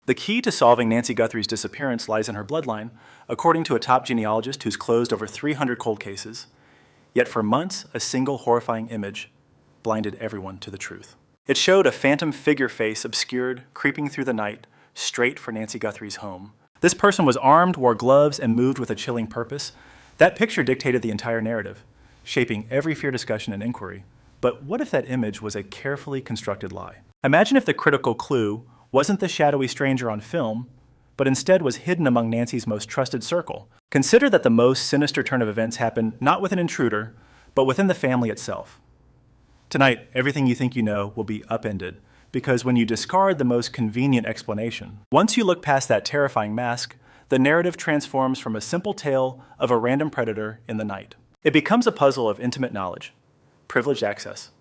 The key to solving Nancy Guthrie's disappearance lies in her bloodline, according to a top genealogist who's closed over 300 cold cases. Yet for months, a single horrifying image blinded everyone to the truth. It showed a phantom figure face obscured, creeping through the night, straight for Nancy Guthrie's home. This person was armed, wore gloves, and moved with a chilling purpose. That picture dictated the entire narrative, shaping every fear discussion and inquiry. But what if that image was a carefully constructed lie? Imagine if the critical clue wasn't the shadowy stranger on film, but instead was hidden among Nancy's most trusted circle. Consider that the most sinister turn of events happened not with an intruder, but within the family itself. Tonight, everything you think you know will be upended, because when you discard the most convenient explanation, once you look past that terrifying mask, the narrative transforms from a simple tale of a random predator in the night. It becomes a puzzle of intimate knowledge, privileged access,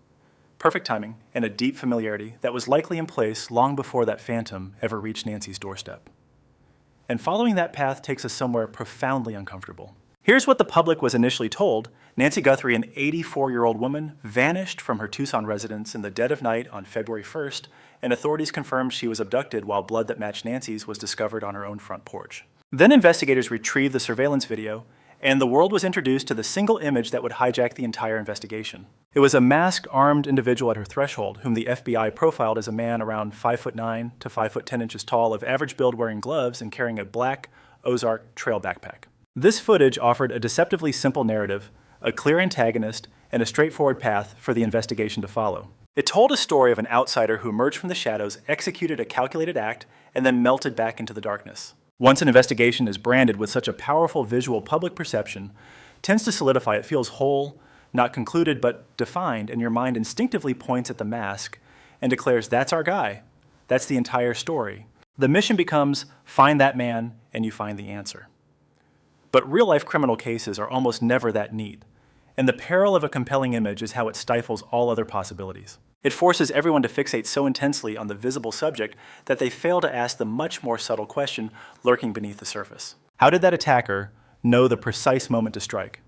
perfect timing, and a deep familiarity that was likely in place long before that phantom ever reached Nancy's doorstep. And following that path takes us somewhere profoundly uncomfortable. Here's what the public was initially told. Nancy Guthrie, an 84-year-old woman, vanished from her Tucson residence in the dead of night on February 1st, and authorities confirmed she was abducted while blood that matched Nancy's was discovered on her own front porch. Then investigators retrieved the surveillance video, and the world was introduced to the single image that would hijack the entire investigation. It was a masked, armed individual at her threshold, whom the FBI profiled as a man around 5'9" to 5'10" inches tall, of average build, wearing gloves and carrying a black Ozark trail backpack. This footage offered a deceptively simple narrative, a clear antagonist, and a straightforward path for the investigation to follow. It told a story of an outsider who emerged from the shadows, executed a calculated act, and then melted back into the darkness. Once an investigation is branded with such a powerful visual, public perception tends to solidify. It feels whole, not concluded, but defined, and your mind instinctively points at the mask and declares, that's our guy. That's the entire story. The mission becomes, find that man, and you find the answer. But real-life criminal cases are almost never that neat, and the peril of a compelling image is how it stifles all other possibilities. It forces everyone to fixate so intensely on the visible subject that they fail to ask the much more subtle question lurking beneath the surface. How did that attacker know the precise moment to strike?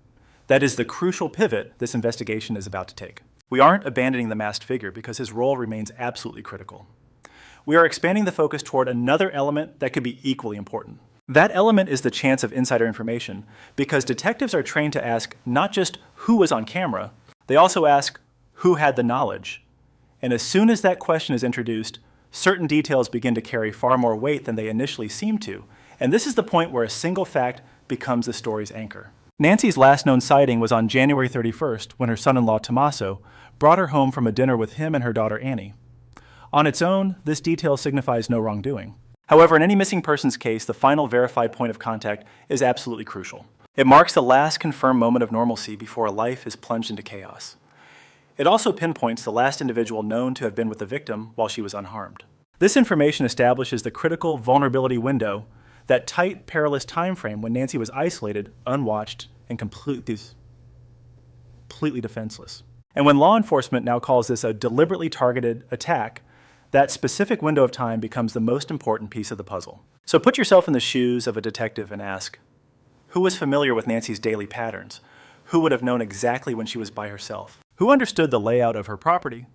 That is the crucial pivot this investigation is about to take. We aren't abandoning the masked figure because his role remains absolutely critical. We are expanding the focus toward another element that could be equally important. That element is the chance of insider information, because detectives are trained to ask not just who was on camera, they also ask who had the knowledge. And as soon as that question is introduced, certain details begin to carry far more weight than they initially seem to. And this is the point where a single fact becomes the story's anchor. Nancy's last known sighting was on January 31st, when her son-in-law Tommaso brought her home from a dinner with him and her daughter Annie. On its own, this detail signifies no wrongdoing. However, in any missing persons case, the final verified point of contact is absolutely crucial. It marks the last confirmed moment of normalcy before a life is plunged into chaos. It also pinpoints the last individual known to have been with the victim while she was unharmed. This information establishes the critical vulnerability window, that tight, perilous time frame when Nancy was isolated, unwatched, and completely defenseless. And when law enforcement now calls this a deliberately targeted attack, that specific window of time becomes the most important piece of the puzzle. So put yourself in the shoes of a detective and ask, who was familiar with Nancy's daily patterns? Who would have known exactly when she was by herself? Who understood the layout of her property,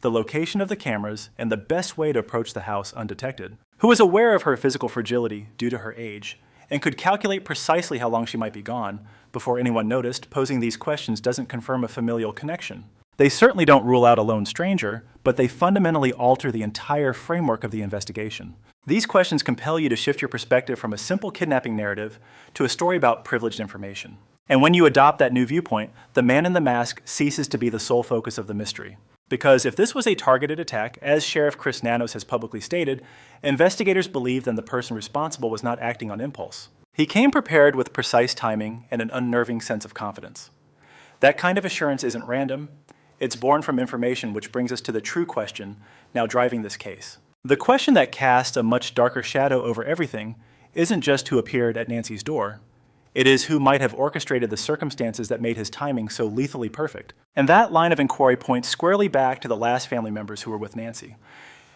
the location of the cameras, and the best way to approach the house undetected? Who was aware of her physical fragility due to her age, and could calculate precisely how long she might be gone before anyone noticed? Posing these questions doesn't confirm a familial connection. They certainly don't rule out a lone stranger, but they fundamentally alter the entire framework of the investigation. These questions compel you to shift your perspective from a simple kidnapping narrative to a story about privileged information. And when you adopt that new viewpoint, the man in the mask ceases to be the sole focus of the mystery. Because if this was a targeted attack, as Sheriff Chris Nanos has publicly stated, investigators believe that the person responsible was not acting on impulse. He came prepared with precise timing and an unnerving sense of confidence. That kind of assurance isn't random. It's born from information, which brings us to the true question now driving this case. The question that casts a much darker shadow over everything isn't just who appeared at Nancy's door. It is who might have orchestrated the circumstances that made his timing so lethally perfect. And that line of inquiry points squarely back to the last family members who were with Nancy.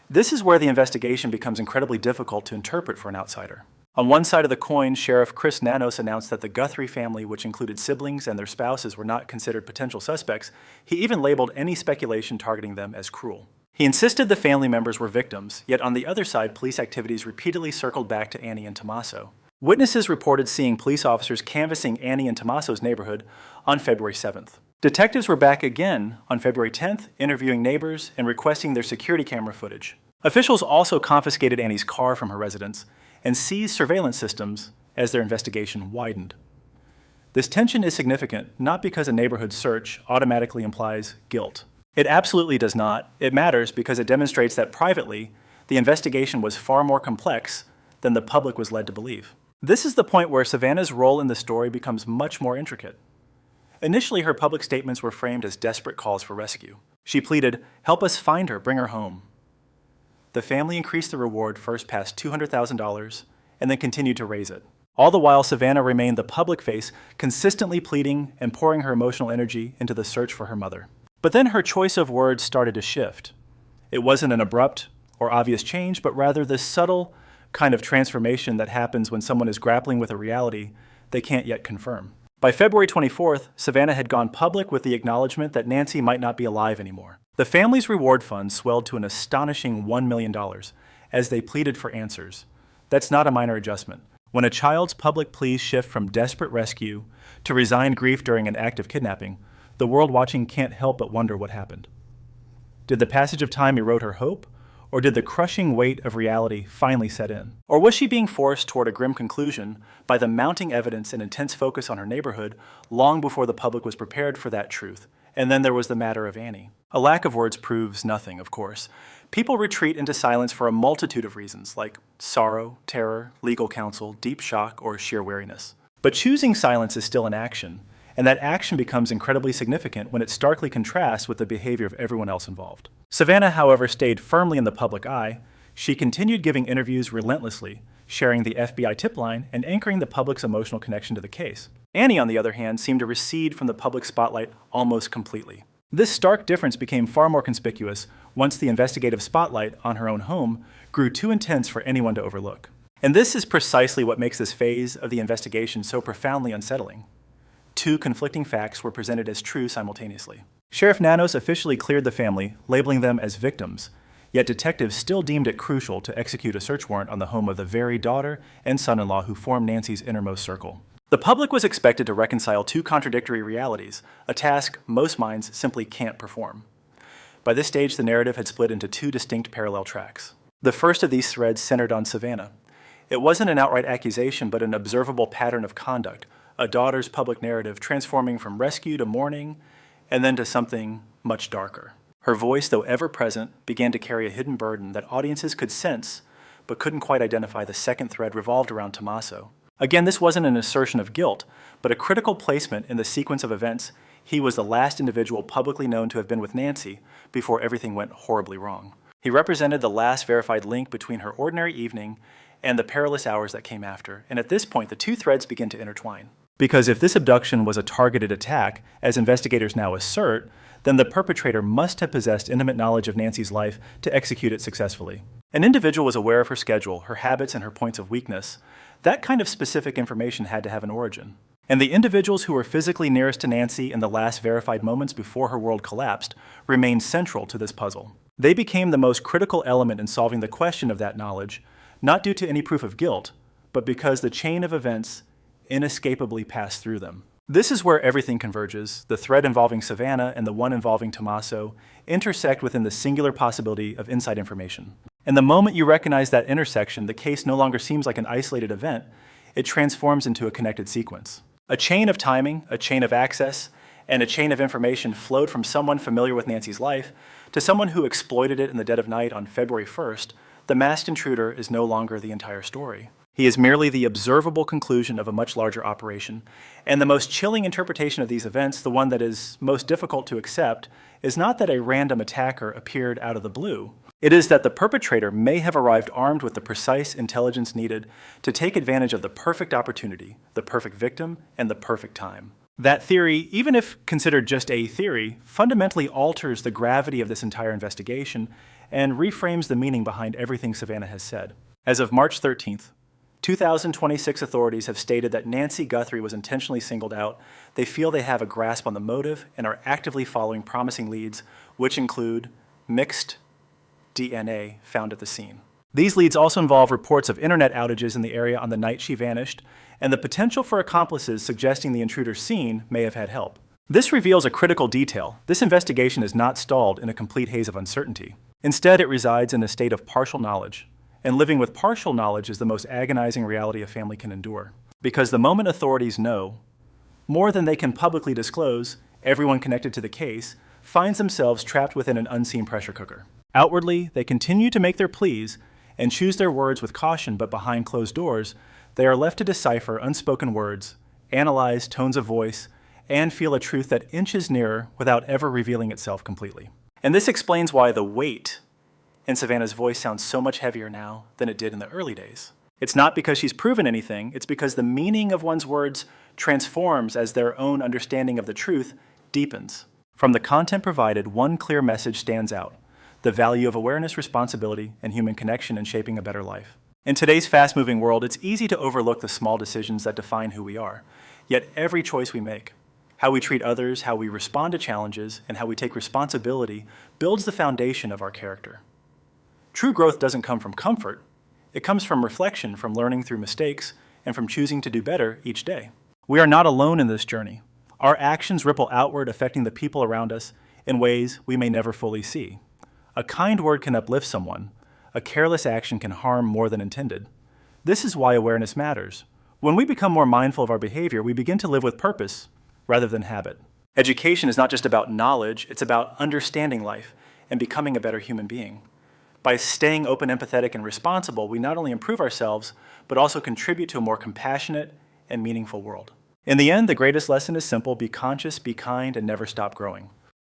This is where the investigation becomes incredibly difficult to interpret for an outsider. On one side of the coin, Sheriff Chris Nanos announced that the Guthrie family, which included siblings and their spouses, were not considered potential suspects. He even labeled any speculation targeting them as cruel. He insisted the family members were victims, yet on the other side, police activities repeatedly circled back to Annie and Tommaso. Witnesses reported seeing police officers canvassing Annie and Tommaso's neighborhood on February 7th. Detectives were back again on February 10th, interviewing neighbors and requesting their security camera footage. Officials also confiscated Annie's car from her residence and seized surveillance systems as their investigation widened. This tension is significant not because a neighborhood search automatically implies guilt. It absolutely does not. It matters because it demonstrates that privately, the investigation was far more complex than the public was led to believe. This is the point where Savannah's role in the story becomes much more intricate. Initially, her public statements were framed as desperate calls for rescue. She pleaded, "Help us find her, bring her home." The family increased the reward first past $200,000 and then continued to raise it. All the while, Savannah remained the public face, consistently pleading and pouring her emotional energy into the search for her mother. But then her choice of words started to shift. It wasn't an abrupt or obvious change, but rather the subtle kind of transformation that happens when someone is grappling with a reality they can't yet confirm. By February 24th, Savannah had gone public with the acknowledgement that Nancy might not be alive anymore. The family's reward fund swelled to an astonishing $1 million as they pleaded for answers. That's not a minor adjustment. When a child's public pleas shift from desperate rescue to resigned grief during an act of kidnapping, the world watching can't help but wonder what happened. Did the passage of time erode her hope? Or did the crushing weight of reality finally set in? Or was she being forced toward a grim conclusion by the mounting evidence and intense focus on her neighborhood long before the public was prepared for that truth? And then there was the matter of Annie. A lack of words proves nothing, of course. People retreat into silence for a multitude of reasons, like sorrow, terror, legal counsel, deep shock, or sheer weariness. But choosing silence is still an action, and that action becomes incredibly significant when it starkly contrasts with the behavior of everyone else involved. Savannah, however, stayed firmly in the public eye. She continued giving interviews relentlessly, sharing the FBI tip line and anchoring the public's emotional connection to the case. Annie, on the other hand, seemed to recede from the public spotlight almost completely. This stark difference became far more conspicuous once the investigative spotlight on her own home grew too intense for anyone to overlook. And this is precisely what makes this phase of the investigation so profoundly unsettling. Two conflicting facts were presented as true simultaneously. Sheriff Nanos officially cleared the family, labeling them as victims, yet detectives still deemed it crucial to execute a search warrant on the home of the very daughter and son-in-law who formed Nancy's innermost circle. The public was expected to reconcile two contradictory realities, a task most minds simply can't perform. By this stage, the narrative had split into two distinct parallel tracks. The first of these threads centered on Savannah. It wasn't an outright accusation, but an observable pattern of conduct, a daughter's public narrative transforming from rescue to mourning, and then to something much darker. Her voice, though ever present, began to carry a hidden burden that audiences could sense, but couldn't quite identify. The second thread revolved around Tommaso. Again, this wasn't an assertion of guilt, but a critical placement in the sequence of events. He was the last individual publicly known to have been with Nancy before everything went horribly wrong. He represented the last verified link between her ordinary evening and the perilous hours that came after, and at this point, the two threads begin to intertwine. Because if this abduction was a targeted attack, as investigators now assert, then the perpetrator must have possessed intimate knowledge of Nancy's life to execute it successfully. An individual was aware of her schedule, her habits, and her points of weakness. That kind of specific information had to have an origin. And the individuals who were physically nearest to Nancy in the last verified moments before her world collapsed remained central to this puzzle. They became the most critical element in solving the question of that knowledge, not due to any proof of guilt, but because the chain of events inescapably passed through them. This is where everything converges. The thread involving Savannah and the one involving Tommaso intersect within the singular possibility of inside information. And the moment you recognize that intersection, the case no longer seems like an isolated event. It transforms into a connected sequence. A chain of timing, a chain of access, and a chain of information flowed from someone familiar with Nancy's life to someone who exploited it in the dead of night on February 1st. The masked intruder is no longer the entire story. He is merely the observable conclusion of a much larger operation. And the most chilling interpretation of these events, the one that is most difficult to accept, is not that a random attacker appeared out of the blue. It is that the perpetrator may have arrived armed with the precise intelligence needed to take advantage of the perfect opportunity, the perfect victim, and the perfect time. That theory, even if considered just a theory, fundamentally alters the gravity of this entire investigation and reframes the meaning behind everything Savannah has said. As of March 13th, 2026 authorities have stated that Nancy Guthrie was intentionally singled out. They feel they have a grasp on the motive and are actively following promising leads, which include mixed DNA found at the scene. These leads also involve reports of internet outages in the area on the night she vanished, and the potential for accomplices suggesting the intruder's scene may have had help. This reveals a critical detail. This investigation is not stalled in a complete haze of uncertainty. Instead, it resides in a state of partial knowledge. And living with partial knowledge is the most agonizing reality a family can endure. Because the moment authorities know more than they can publicly disclose, everyone connected to the case finds themselves trapped within an unseen pressure cooker. Outwardly, they continue to make their pleas and choose their words with caution, but behind closed doors, they are left to decipher unspoken words, analyze tones of voice, and feel a truth that inches nearer without ever revealing itself completely. And this explains why the weight in Savannah's voice sounds so much heavier now than it did in the early days. It's not because she's proven anything, it's because the meaning of one's words transforms as their own understanding of the truth deepens. From the content provided, one clear message stands out: the value of awareness, responsibility, and human connection in shaping a better life. In today's fast-moving world, it's easy to overlook the small decisions that define who we are. Yet every choice we make, how we treat others, how we respond to challenges, and how we take responsibility builds the foundation of our character. True growth doesn't come from comfort. It comes from reflection, from learning through mistakes, and from choosing to do better each day. We are not alone in this journey. Our actions ripple outward, affecting the people around us in ways we may never fully see. A kind word can uplift someone. A careless action can harm more than intended. This is why awareness matters. When we become more mindful of our behavior, we begin to live with purpose rather than habit. Education is not just about knowledge, it's about understanding life and becoming a better human being. By staying open, empathetic, and responsible, we not only improve ourselves, but also contribute to a more compassionate and meaningful world. In the end, the greatest lesson is simple: be conscious, be kind, and never stop growing.